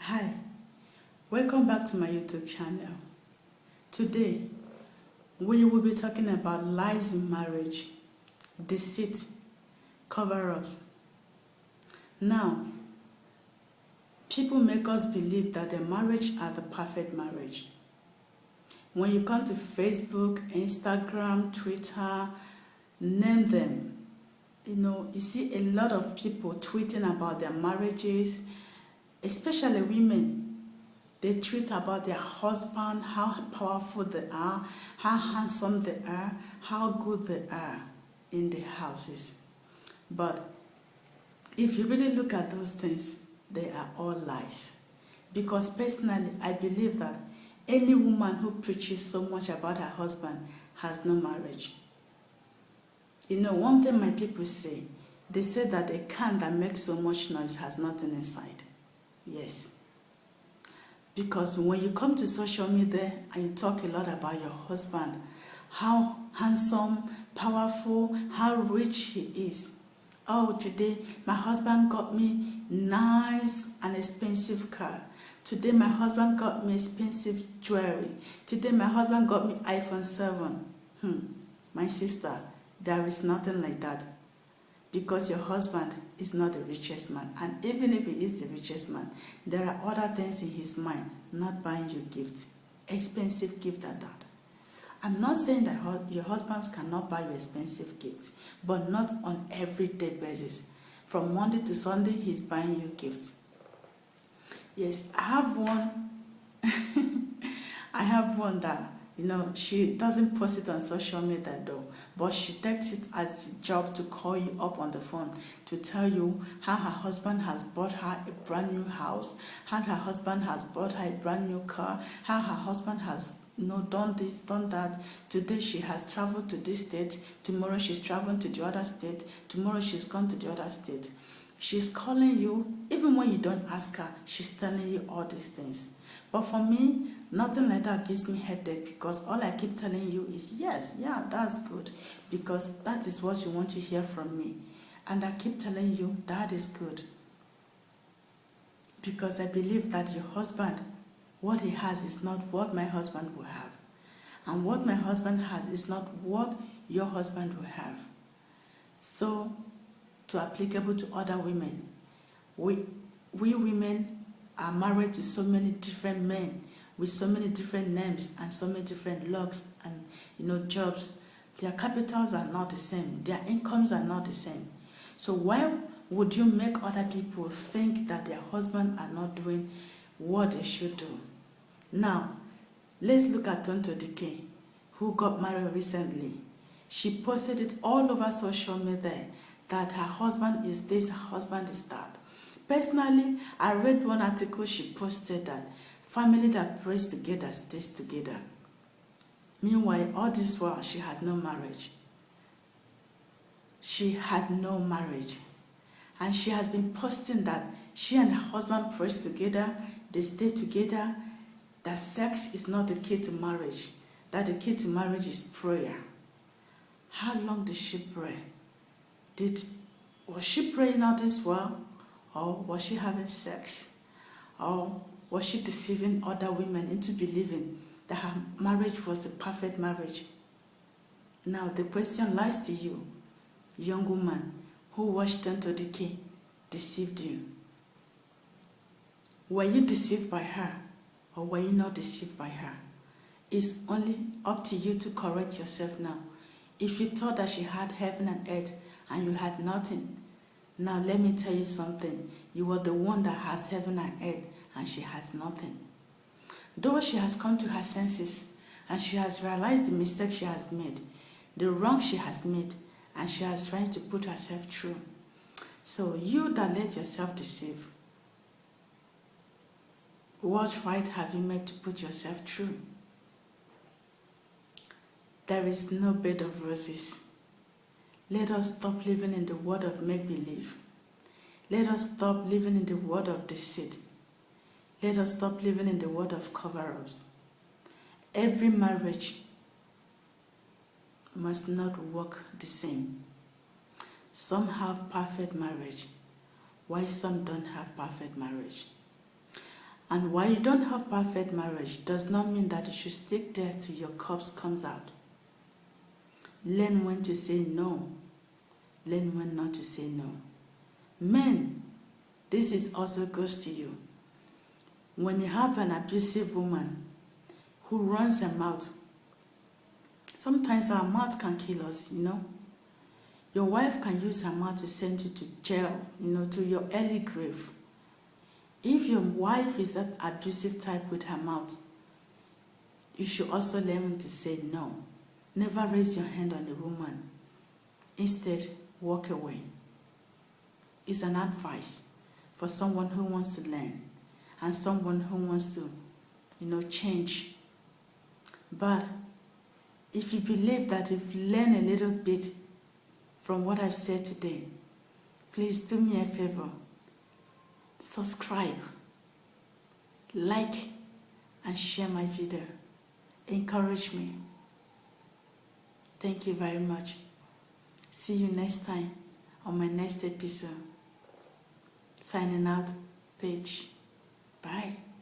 Hi, welcome back to my YouTube channel. Today, we will be talking about lies in marriage, deceit, cover-ups. Now, people make us believe that their marriage are the perfect marriage. When you come to Facebook, Instagram, Twitter, name them, you see a lot of people tweeting about their marriages, especially women. They tweet about their husband, how powerful they are, how handsome they are, how good they are in the houses. But if you really look at those things, they are all lies. Because personally, I believe that any woman who preaches so much about her husband has no marriage. One thing my people say, they say that a can that makes so much noise has nothing inside. Yes. Because when you come to social media and you talk a lot about your husband, how handsome, powerful, how rich he is. Oh, today my husband got me nice and expensive car. Today my husband got me expensive jewelry. Today my husband got me iPhone 7. My sister, there is nothing like that. Because your husband is not the richest man. And even if he is the richest man, there are other things in his mind, not buying you gifts. Expensive gifts at that. I'm not saying that your husbands cannot buy you expensive gifts, but not on everyday basis. From Monday to Sunday, he's buying you gifts. Yes, I have one. I have one that, she doesn't post it on social media though, but she takes it as a job to call you up on the phone to tell you how her husband has bought her a brand new house, how her husband has bought her a brand new car, how her husband has done this, done that. Today she has traveled to this state, tomorrow she's traveling to the other state, tomorrow she's gone to the other state. She's calling you, even when you don't ask her, she's telling you all these things. But for me, nothing like that gives me headache, because all I keep telling you is, yes, yeah, that's good, because that is what you want to hear from me. And I keep telling you, that is good. Because I believe that your husband, what he has is not what my husband will have. And what my husband has is not what your husband will have. So, to applicable to other women, we women are married to so many different men with so many different names and so many different looks and jobs. Their capitals are not the same. Their incomes are not the same. So why would you make other people think that their husbands are not doing what they should do? Now, let's look at Tonto Dikeh, who got married recently. She posted it all over social media that her husband is this, her husband is that. Personally, I read one article she posted that family that prays together stays together. Meanwhile, all this while, she had no marriage. She had no marriage. And she has been posting that she and her husband prays together, they stay together, that sex is not the key to marriage, that the key to marriage is prayer. How long did she pray? Was she praying all this while? Or was she having sex? Or was she deceiving other women into believing that her marriage was the perfect marriage? Now the question lies to you, young woman who watched Tonto Dikeh deceived you. Were you deceived by her, or were you not deceived by her? It's only up to you to correct yourself now. If you thought that she had heaven and earth and you had nothing, now let me tell you something. You are the one that has heaven and earth and she has nothing. Though she has come to her senses and she has realized the mistake she has made, the wrong she has made, and she has tried to put herself through. So you that let yourself deceive, what right have you made to put yourself through? There is no bed of roses. Let us stop living in the world of make-believe. Let us stop living in the world of deceit. Let us stop living in the world of cover-ups. Every marriage must not work the same. Some have perfect marriage, while some don't have perfect marriage. And while you don't have perfect marriage, does not mean that you should stick there till your cups comes out. Learn when to say no. Learn when not to say no. Men, this is also goes to you. When you have an abusive woman who runs her mouth, sometimes our mouth can kill us, Your wife can use her mouth to send you to jail, to your early grave. If your wife is that abusive type with her mouth, you should also learn to say no. Never raise your hand on a woman. Instead, walk away. It's an advice for someone who wants to learn and someone who wants to, change. But if you believe that you've learned a little bit from what I've said today, please do me a favor. Subscribe, like, and share my video. Encourage me. Thank you very much. See you next time on my next episode. Signing out, Paige. Bye.